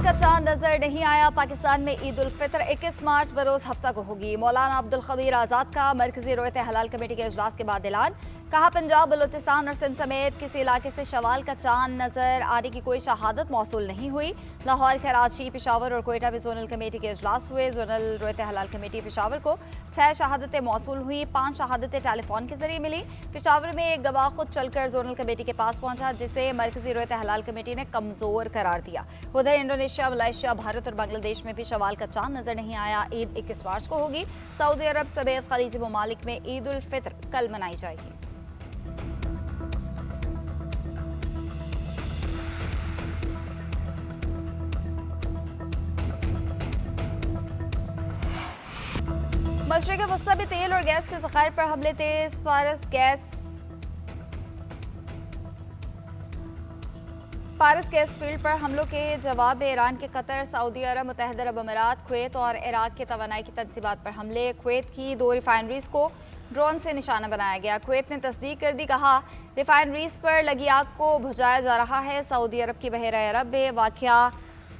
का चांद नजर नहीं आया। पाकिस्तान में ईद उल फितर 21 मार्च बरोज हफ्ता को होगी। मौलाना अब्दुल खबीर आज़ाद का मरकजी रोयत हलाल कमेटी के इजलास के बाद ऐलान। कहा, पंजाब, बलूचिस्तान और सिंध समेत किसी इलाके से शवाल का चांद नजर आने की कोई शहादत मौसूल नहीं हुई। लाहौर, कराची, पेशावर और कोयटा में जोनल कमेटी के इजलास हुए। जोनल रोयत हलाल कमेटी पेशावर को 6 शहादतें मौसूल हुई। 5 शहादतें टेलीफोन के जरिए मिली। पेशावर में एक गवाह खुद चलकर जोनल कमेटी के पास पहुंचा, जिसे मरकजी रोयत हलाल कमेटी ने कमजोर करार दिया। उधर इंडोनेशिया, मलेशिया, भारत और बांग्लादेश में भी शवाल का चांद नजर नहीं आया। ईद 21 मार्च को होगी। सऊदी अरब समेत खलीजी ममालिक में ईद उल फितर कल मनाई जाएगी। मशरक़ वस्ता में तेल और गैस के ज़खायर पर हमले तेज। फारस गैस फील्ड पर हमलों के जवाब में ईरान के कतर, सऊदी अरब, मुत्तहिदा अरब अमीरात, कुवैत और इराक के तवानाई की तनसीबात पर हमले। कुवैत की 2 रिफाइनरीज को ड्रोन से निशाना बनाया गया। कुवैत ने तस्दीक कर दी। कहा, रिफाइनरीज पर लगी आग को बुझाया जा रहा है। सऊदी अरब की बहरा अरब में वाक़या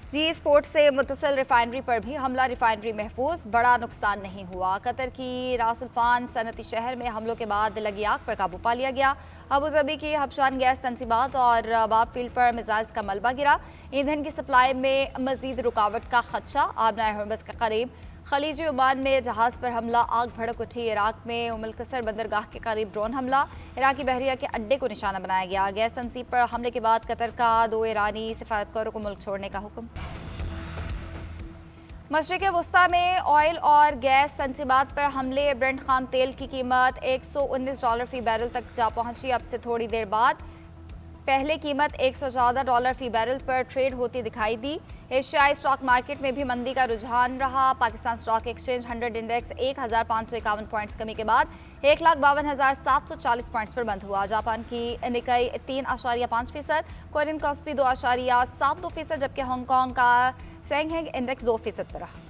री-स्पोर्ट से मुतसिल रिफाइनरी पर भी हमला। रिफाइनरी महफूज, बड़ा नुकसान नहीं हुआ। कतर की रासुल्फान सनती शहर में हमलों के बाद लगी आग पर काबू पा लिया गया। अबू धाबी की हबशान गैस तनसीबात और बाब फील्ड पर मिसाइल्स का मलबा गिरा। ईंधन की सप्लाई में मजीद रुकावट का खदशा। आबनाए हर्मस के करीब खलीजी ओमान में जहाज पर हमला, आग भड़क उठी। इराक में उमुल कसर बंदरगाह के करीब ड्रोन हमला। इराकी बहरिया के अड्डे को निशाना बनाया गया। गैस तनसीब पर हमले के बाद कतर का 2 ईरानी सफारतकारों को मुल्क छोड़ने का हुक्म। मशरिक़ वस्ता में ऑयल और गैस तनसीबात पर हमले। ब्रेंट खाम तेल की कीमत $119 फी बैरल तक जा पहुंची। अब से थोड़ी देर बाद पहले कीमत $114 फी बैरल पर ट्रेड होती दिखाई दी। एशियाई स्टॉक मार्केट में भी मंदी का रुझान रहा। Pakistan stock exchange 100 index 1551 points कमी के बाद 1,52,740 पॉइंट्स पर बंद हुआ। जापान की निकाई 3.5%, कोरियन कॉस्पी 2.72%, जबकि हांगकांग का सेंगहेंग इंडेक्स 2% पर रहा।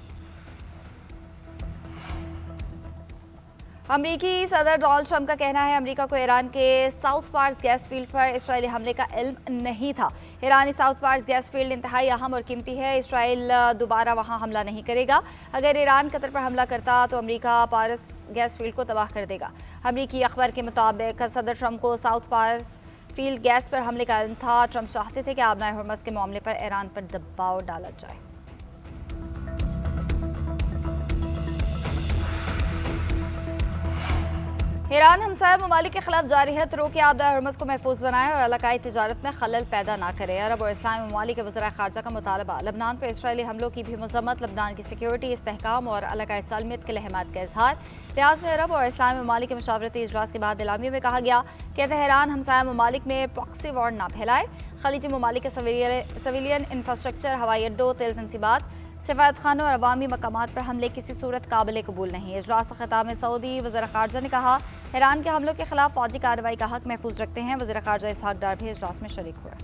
अमरीकी सदर डोनाल्ड ट्रंप का कहना है, अमरीका को ईरान के साउथ पार्स गैस फील्ड पर इसराइली हमले का इल्म नहीं था। ईरानी साउथ पार्स गैस फील्ड इंतहाई अहम और कीमती है। इसराइल दोबारा वहां हमला नहीं करेगा। अगर ईरान कतर पर हमला करता तो अमरीका पारस गैस फील्ड को तबाह कर देगा। अमरीकी अखबार के मुताबिक सदर ट्रंप को साउथ पार्स फील्ड गैस पर हमले का इल्म था। ट्रंप चाहते थे कि आबनाए हर्मस के मामले पर ईरान पर दबाव डाला जाए। ईरान हमसाया ममालिक के खिलाफ जारी है तो रोके आबदा हर्मस को महफूज बनाए और इलाकाई तिजारत में खलल पैदा ना करे। अरब और इस्लामी ममालिक के वज़ीर ख़ारजा का मुतालबा। लबनान पर इसराइली हमलों की भी मज़म्मत। लबनान की सिक्योरिटी, इस्तेहकाम और इलाकाई सालमियत के लिए हिमायत का इजहार। रियाज में अरब और इस्लामी ममालिक के मशावरती इजलास के बाद एलामिया में कहा गया कि तेहरान हमसाया ममालिक में प्रॉक्सी वॉर ना फैलाए। खलीजी ममालिक के सिविलियन इंफ्रास्ट्रक्चर, हवाई अड्डों, तेल तनसीबात, सफारत खानों और अवामी मकामात पर हमले किसी सूरत काबिल कबूल नहीं। इजलास खिताब में सऊदी वज़ीर ख़ारजा ने कहा, ईरान के हमलों के खिलाफ फौजी कार्रवाई का हक महफूज रखते हैं। वज़ीर ख़ारजा इसहाक डार भी इजलास में शरीक हुए।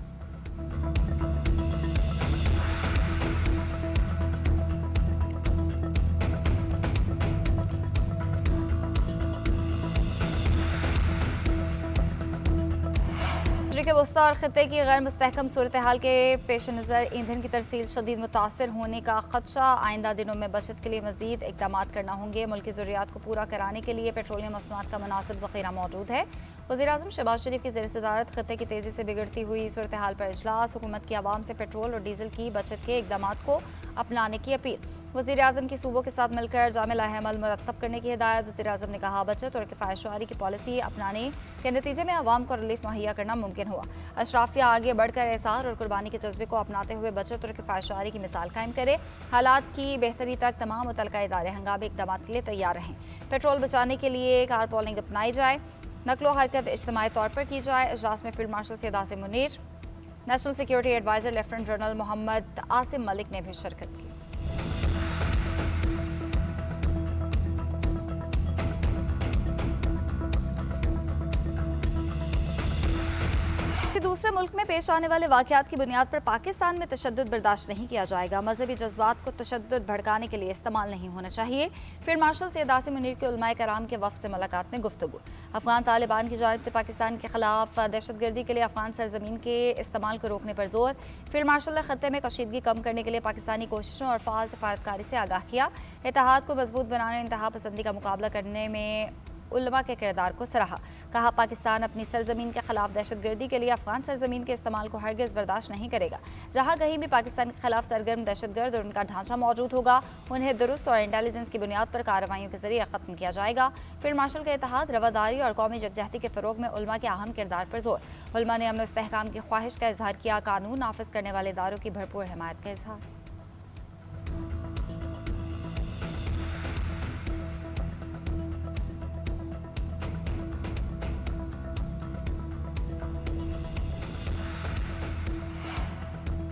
मशरिक़ वस्ता और ख़ित्ते की गैर मुस्तहकम सूरत हाल के पेश नज़र ईंधन की तरसील शदीद मुतासर होने का खदशा। आइंदा दिनों में बचत के लिए मज़ीद इक़दाम करना होंगे। मुल्की ज़रूरियात को पूरा कराने के लिए पेट्रोलियम मसनूआत का मुनासिब ज़ख़ीरा मौजूद है। वज़ीर-ए-आज़म शहबाज शरीफ की ज़ेर सदारत ख़ित्ते की तेज़ी से बिगड़ती हुई सूरत हाल पर इजलास। हुकूमत की आवाम से पेट्रोल और डीजल की बचत के इक़दाम को अपनाने की अपील। वज़ीर-ए-आज़म की सूबों के साथ मिलकर जामे लाहेअमल मुरतब करने की हिदायत। वज़ीर-ए-आज़म ने कहा, बचत और किफ़ायत शुमारी की पॉलिसी अपनाने के नतीजे में आवाम को रिलीफ मुहैया करना मुमकिन हुआ। अशराफिया आगे बढ़कर एहसार और कुर्बानी के जज्बे को अपनाते हुए बचत और किफ़ायत शुमारी की मिसाल कायम करे। हालात की बेहतरी तक तमाम मुतल्लिका इदारे हंगामी इक़दाम के लिए तैयार रहें। पेट्रोल बचाने के लिए कार पोलिंग अपनाई जाए। नकलो हरकत इज्तिमाई तौर पर की जाए। इजलास में field marshal Syed Asim Munir, national security adviser lieutenant general Mohammad Asim Malik ने भी शिरकत की। दूसरे मुल्क में पेश आने वाले वाकयात की बुनियाद पर पाकिस्तान में तशद्दुद बर्दाश्त नहीं किया जाएगा। मजहबी जज्बात को तशद्दुद भड़काने के लिए इस्तेमाल नहीं होना चाहिए। फिर मार्शल सैयद आसिम मुनीर के उलमाए कराम के वफ़द से मुलाकात में गुफ्तगू। अफगान तालिबान की जानिब से पाकिस्तान के खिलाफ दहशतगर्दी के लिए अफगान सरजमीन के इस्तेमाल को रोकने पर जोर। फिर मार्शल ने खत्ते में कशीदगी कम करने के लिए पाकिस्तानी कोशिशों और फ़ाल सफारतकारी से आगाह किया। इत्तेहाद को मजबूत बनाने, इंतहा पसंदी का मुकाबला करने में उलमा के किरदार को सराहा। कहा, पाकिस्तान अपनी सरजमीन के खिलाफ दहशतगर्दी के लिए अफगान सरजमीन के इस्तेमाल को हरगिज़ बर्दाश्त नहीं करेगा। जहाँ कहीं भी पाकिस्तान के खिलाफ सरगर्म दहशतगर्द और उनका ढांचा मौजूद होगा, उन्हें दुरुस्त और इंटेलिजेंस की बुनियाद पर कार्रवाइयों के जरिए खत्म किया जाएगा। फिर मार्शल के इत्तेहाद, रवादारी और कौमी यकजहती के फ़रोग में उलमा के अहम किरदार पर जोर। उलमा ने अमन और इस्तेहकाम की ख्वाहिश का इजहार किया। कानून नाफिज करने वाले इदारों की भरपूर हिमायत का इजहार।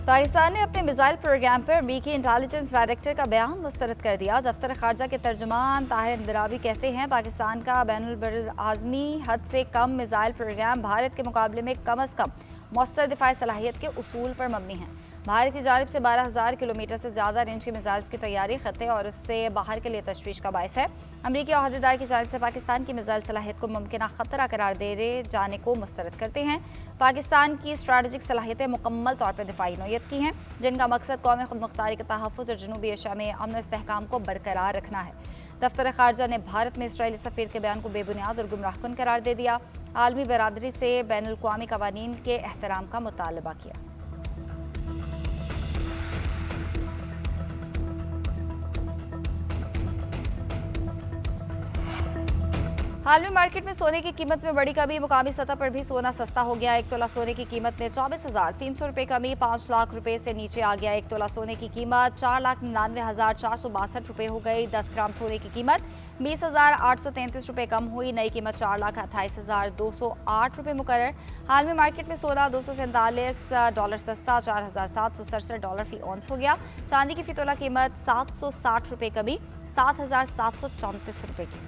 पाकिस्तान ने अपने मिसाइल प्रोग्राम पर अमरीकी इंटेलिजेंस डायरेक्टर का बयान मुस्तरद कर दिया। दफ्तर खारजा के तर्जुमान ताहिर इंदिरावी कहते हैं, पाकिस्तान का बैनुल आज़मी हद से कम मिसाइल प्रोग्राम भारत के मुकाबले में कम अज़ कम मौसर दिफाई सलाहियत के उसूल पर मबनी है। भारत की जानिब से 12,000 किलोमीटर से ज़्यादा रेंज के मिसाइल्स की तैयारी खत्े और उससे बाहर के लिए तशवीश का बायस है। अमरीकी अहदेदार की जानिब से पाकिस्तान की मिसाइल सलाहियत को मुमकिन खतरा करार दे जाने को मुस्तरद करते हैं। पाकिस्तान की स्ट्रैटेजिक सलाहियतें मुकम्मल तौर पर दिफाई नौयत की हैं, जिनका मकसद कौमी खुदमुख्तारी के तहफ़्फ़ुज़ और जनूबी एशिया में अमन इस्तेहकाम को बरकरार रखना है। दफ्तर खारजा ने भारत में इसराइली सफ़ीर के बयान को बेबुनियाद और गुमराहकुन करार दे दिया। आलमी बरादरी से बैनुल अक़वामी क़वानीन के एहतराम का मुतालबा किया। हाल में मार्केट में सोने की कीमत में बड़ी कमी। मुकामी सतह पर भी सोना सस्ता हो गया। 1 तोला सोने की कीमत में 24,300 रुपये कमी, 5 लाख रुपए से नीचे आ गया। 1 तोला सोने की कीमत 4,99,462 रुपये हो गई। 10 ग्राम सोने की कीमत 20,833 रुपये कम हुई। नई कीमत 4,28,208 रुपये मुकर्रर। हाल में मार्केट में सोना $247 सस्ता, $4,767 फी औंस हो गया। चांदी की फी तोला कीमत 760 रुपये कमी, 7,734 रुपये की।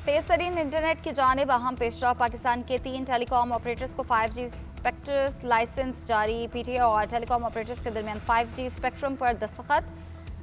तेज तरीन इंटरनेट की जानिब अहम पेशरफ। पाकिस्तान के 3 टेलीकॉम ऑपरेटर्स को 5G स्पेक्ट्रम लाइसेंस जारी। PTA और टेलीकॉम ऑपरेटर्स के दरमियान 5G स्पेक्ट्रम पर दस्तखत।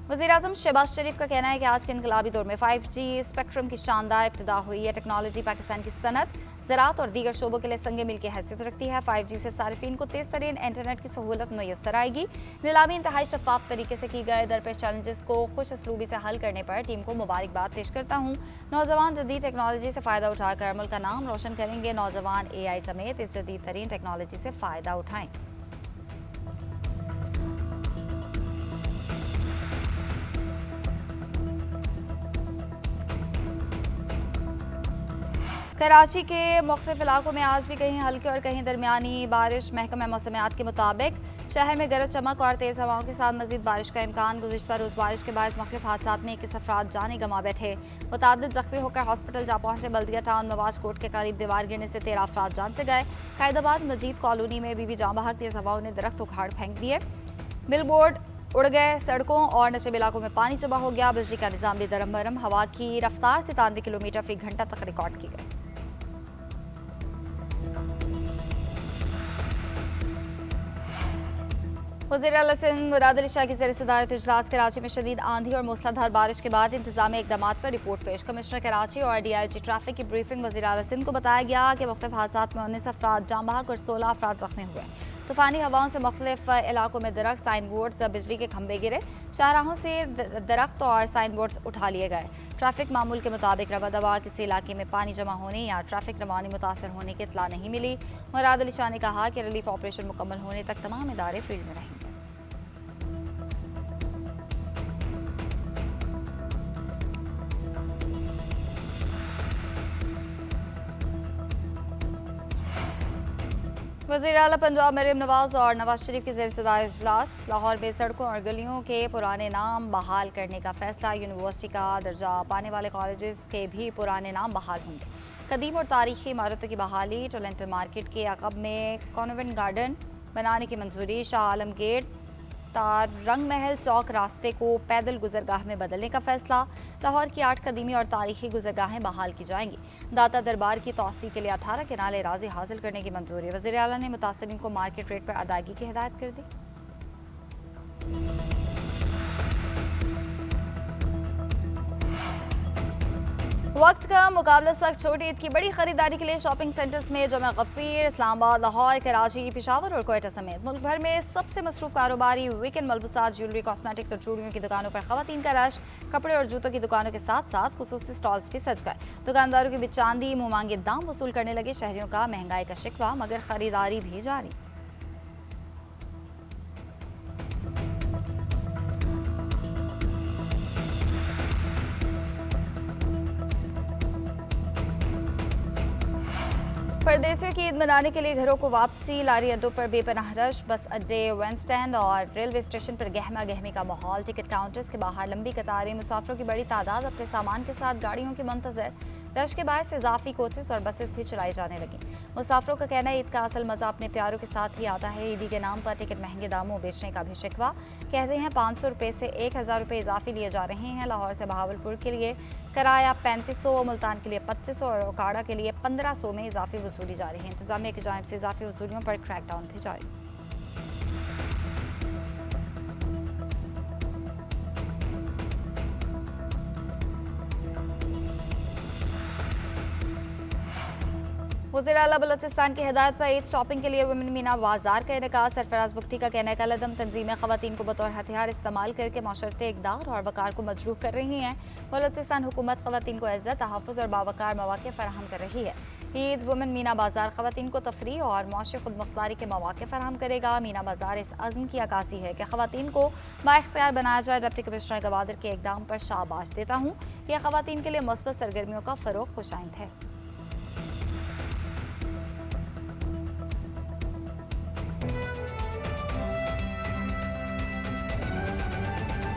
वज़ीर-ए-आज़म शहबाज शरीफ का कहना है कि आज के इनकलाबी दौर में 5G स्पेक्ट्रम की शानदार इब्तिदा हुई है। टेक्नोलॉजी पाकिस्तान की सनत, ज़राअत और दीगर शोबों के लिए संग मिल की हैसियत रखती है। 5G से सारिफिन को तेज़ तरीन इंटरनेट की सहूलत मैसर आएगी। नीलामी इंतहाई शफाफ तरीके से की गए। दरपेश चैलेंजेस को खुश असलूबी से हल करने पर टीम को मुबारकबाद पेश करता हूँ। नौजवान जदीद टेक्नोलॉजी से फ़ायदा उठाकर मुल्क का नाम रोशन करेंगे। नौजवान AI समेत इस जदीद तरीन टेक्नोलॉजी से फ़ायदा उठाएँ। कराची के मुख्तलिफ इलाकों में आज भी कहीं हल्की और कहीं दरमियानी बारिश। महकमा मौसमियात के मुताबिक शहर में गरज चमक और तेज़ हवाओं के साथ मजीद बारिश का इम्कान। गुज़िश्ता रोज़ बारिश के बाद मुख्तलिफ हादसात में 21 अफराद जाने गंवा बैठे। मुतादिद ज़ख्मी होकर हॉस्पिटल जा पहुंचे। बल्दिया टाउन नवाज कोट के करीब दीवार गिरने से 13 अफराद जान से गए। कैदाबाद मजीद कॉलोनी में भी जाँ बहक तेज़ हवाओं ने दरख्त उखाड़ फेंक दिए। बिलबोर्ड उड़ गए। सड़कों और नशेब इलाकों में पानी जमा हो गया। बिजली का निज़ाम भी दरम भरम। हवा की रफ्तार 97 किलोमीटर फी घंटा तक रिकॉर्ड की गई। वज़ीर आला सिंध मुराद अली शाह की ज़ेर सदारत इजलास। कराची में शदीद आंधी और मूसलाधार बारिश के बाद इंतजामी इकदाम पर रिपोर्ट पेश। कमिश्नर कराची और DIG ट्रैफिक की ब्रीफिंग। वज़ीर आला सिंध को बताया गया कि मुख्तलिफ हादसात में 19 अफराद जाँ बहक और 16 अफराद जख्मी हुए। तूफानी हवाओं से मुख्तलिफ इलाकों में दरख्त, साइन बोर्ड्स, बिजली के खंभे गिरे। शाहराहों से दरख्त और साइन बोर्ड्स उठा लिए गए। ट्रैफिक मामूल के मुताबिक रवा दवा किसी इलाके में पानी जमा होने या ट्रैफिक रवानी मुतासर होने की इत्तला नहीं मिली। मुराद अली शाह ने कहा कि रिलीफ ऑपरेशन मुकम्मल होने तक तमाम इदारे फील्ड में रहेंगे। वज़ीर आला पंजाब मरीम नवाज और नवाज शरीफ की ज़ेर सदारत इजलास। लाहौर में सड़कों और गलियों के पुराने नाम बहाल करने का फैसला। यूनिवर्सिटी का दर्जा पाने वाले कॉलेजेस के भी पुराने नाम बहाल होंगे। कदीम और तारीखी इमारतों की बहाली। टोलेंटन मार्केट के अकब में कॉन्वेंट गार्डन बनाने की मंजूरी। शाह आलम गेट रंग महल चौक रास्ते को पैदल गुजरगाह में बदलने का फैसला। लाहौर की 8 कदीमी और तारीखी गुजरगाहें बहाल की जाएंगी। दाता दरबार की तौसी के लिए 18 किनाले राजी हासिल करने की मंजूरी। वज़ीर आला ने मुतासरीन को मार्केट रेट पर अदायगी की हिदायत कर दी। वक्त का मुकाबला सख्त। छोटी ईद की बड़ी खरीदारी के लिए शॉपिंग सेंटर्स में जमा गफीर, इस्लामाबाद, लाहौर, कराची, पेशावर और कोयटा समेत मुल्क भर में सबसे मसरूफ कारोबारी वीकेंड मलबूसात, ज्वेलरी, कॉस्मेटिक्स और चूड़ियों की दुकानों पर खवातीन का रश। कपड़े और जूतों की दुकानों के साथ साथ खुसूसी स्टॉल्स भी सज गए। दुकानदारों के बीच चांदी मुंह मांगे दाम वसूल करने लगे। शहरियों का महंगाई का शिकवा, मगर खरीदारी भी जारी। परदेशियों की ईद मनाने के लिए घरों को वापसी। लारी अड्डों पर बेपनाह रश। बस अड्डे, वैन स्टैंड और रेलवे स्टेशन पर गहमा गहमी का माहौल। टिकट काउंटर्स के बाहर लंबी कतारें। मुसाफिरों की बड़ी तादाद अपने सामान के साथ गाड़ियों के मुंतजर। रश के बायस इजाफी कोचेस और बसेस भी चलाई जाने लगी। मुसाफिरों का कहना है ईद का असल मजा अपने प्यारों के साथ ही आता है। ईदी के नाम पर टिकट महंगे दामों बेचने का भी शिकवा। कहते हैं 500 रुपये से 1000 रुपये इजाफी लिए जा रहे हैं। लाहौर से बहावलपुर के लिए किराया 3500, मुल्तान के लिए 2500 और ओकाड़ा के लिए 1500 में इजाफी वसूली जा रही है। इंतजामिया की जानिब से इजाफी वसूलियों पर क्रैकडाउन भी जारी। वज़ीर आला बलूचिस्तान की हिदायत पर ईद शॉपिंग के लिए वुमेन मीना बाजार का इनेका। सरफराज बुख्ती का कहना है कलदम तंजीमें खवातीन को बतौर हथियार इस्तेमाल करके माशरती इक़दार और वकार को मजरूह कर रही हैं। बलूचिस्तान हुकूमत खवातीन को इज्जत, तहफ़्फ़ुज़ और बावकार मौक़े फराहम कर रही है। ईद वुमेन मीना बाजार खवातीन को तफरीह और मुआशी खुदमुख्तारी के मौक़े फराहम करेगा। मीना बाजार इस अज़्म की अक्कासी है कि खवातीन को बाइख्तियार बनाया जाए। डिप्टी कमिश्नर गवादर के इक़दाम पर शाबाश देता हूँ। यह खवातीन के लिए मुस्बत सरगर्मियों का फ़रोग़ खुशाइंद है।